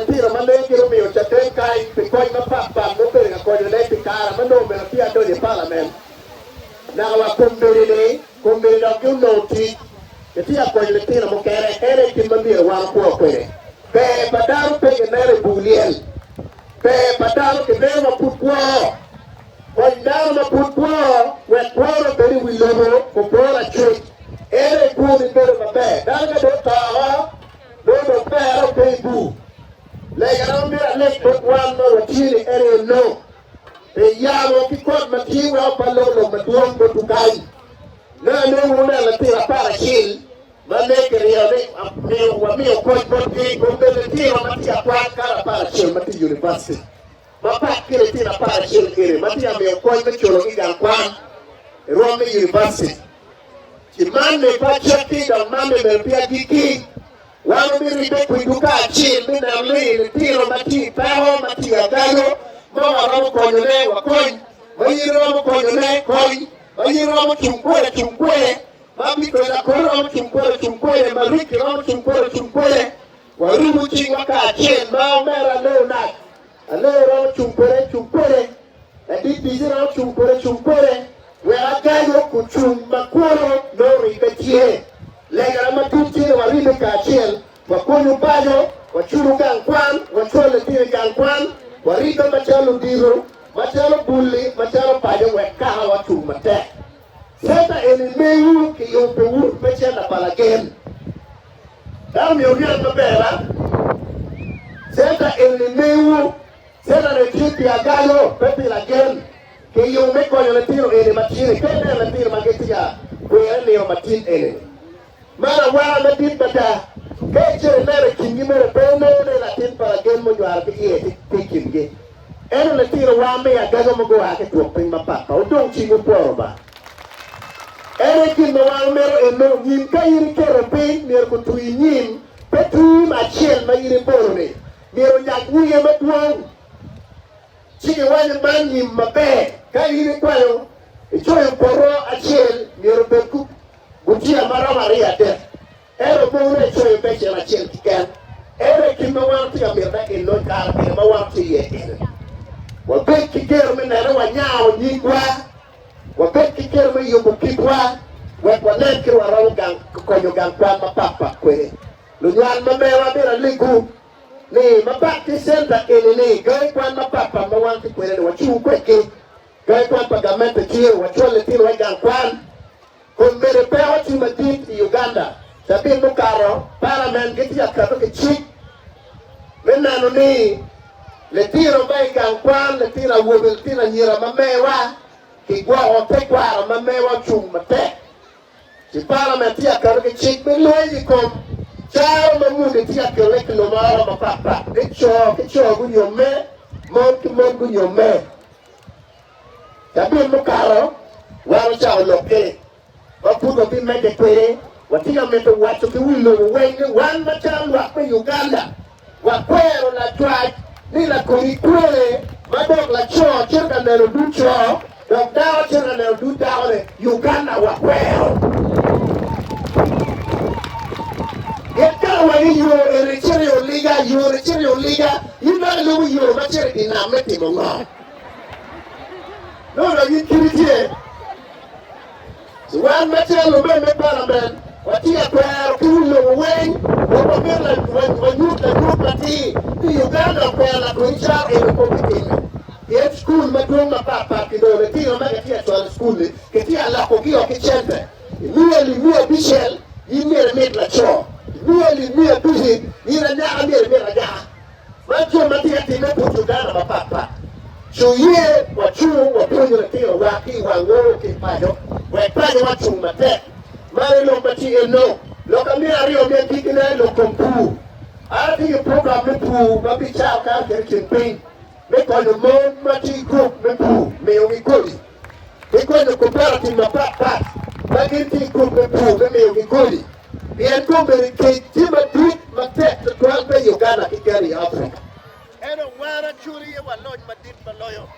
Tiro ma ne giro mio chaten kai pe koi ma papa mo pe ga ko ne pe kara ma no me la pia do di parliament na wa kombere da gyo no ti ke ti ko le tiro mo kere ere ti ma miro wa ko pe padaro pe ne re buliel pe padaro ke ne ma putwa ko ndaro ma putwa we kworo beri wi lobo ko bora chwe ere ku ni beri ma pe daga do ta ha do pe ro pe bu lega non mira le quando lo tiri ere no e yamo ki kot mati wa palo lo matuon ko tukai na no una la tira para chill ma ne che io ne wa mio ko ti ko le tira mati a qua cara para chill mati university ma pa che le tira para chill ere mati a mio ko be cholo ki gan kwa Rome University ti manne pa cheki da manne be pia diki wano miri be kuiduka chi mina mri tiro mati paho mati agago mama romo konyone wa koy mayiro romo konyone koy mayiro romo chumkwele mami to la koro romo chumkwele mariki romo chumkwele warumu chi waka chen ma mera leo na ale romo chumkwele aditi romo chumkwele we agago kuchum makoro no ribetie lega matuti waribe kacel wakonyo bajo wachuru gankwan wachole tire gankwan waribe machalo diro machalo bulli machalo bajo wekaha watu mate seta elimeu ki yope wu peche na palagen dami yoriel mabera seta elimeu seta rechipi agalo pepi lagen ki yome konyo le tiro ele machine kene le tiro magetia kwere leo matin ele mara wa na tin bata ke chere mere kingi mere peno ne la tin para gen mo jwar ke ye ti kingi eno le tiro wa me Agago mo go ake to pin ma papa o don chi mo poro ba ene kin mo wa mero eno yin ka yiri kere pin mer ko tu yin petu ma chel ma yiri poro ne mero nyak wuye ma tuan chike wani man yin ma be ka yiri kwayo e choyo poro a chel mero beku Butia mara Maria de. Ero mune choy beche la chen tiken. Ere kima wanti ya mirda ino kara kima wanti ye ine. Wabeki kero me nere wa nyao nyingwa. Wabeki kero me yubu kipwa. Wekwa nenki wa rawu konyo gankwa mapapa kwe. Lunywan mamewa mira ligu. Ni mabaki senta ine ni. Gari kwa mapapa mawanti kwe ni wachu kweke. Gari kwa pagamente chiyo wachole tino wa gankwan. Con mere peo ti madit Uganda sabi mo karo parliament geti akato ke chik menano ni le tiro mai gankwan le tira wobel tira nyira mamewa ki gwa o te gwa mamewa chung mate ti parliament ti akato ke chik me loyi kom chao mamu geti akato le kilo mara mapapa ke cho gunyo me mon gunyo me sabi mo karo waro chao lope wapudo bi mede kwere watiga meto watu ki wilo wengi wan machal wakpe Uganda wakwero la twaj ni la kurikwere madok la cho chirka nero du cho dok dawa chirka nero du dawa le Uganda wakwero yeka wani yo erecheri oliga yina lugu yo macheri dinameti mongo no yikiritie so one material me parliament watia kwa kulo wen wa mela wanyuta nyupati ni Uganda kwa la kuisha ile kompetini ye school madonga papa kidogo tio magatia to school ketia la kokio kichembe mie bichel yimere metla cho mie tuzi ina nya mera ja macho matia tine Uganda papa so ye wachu waponyo tio waki wango kipajo wepaje watu mate mare lo bati eno lo kamia rio me tikine lo kompu ati program me pu babi cha ka campaign me ko le mon mati group me pu me o ikoli me ko le cooperative ma pat bagiti group me pu me o ikoli bien ko me ke tima dit mate to albe Uganda ikari Africa eno wara churi wa loj madit maloyo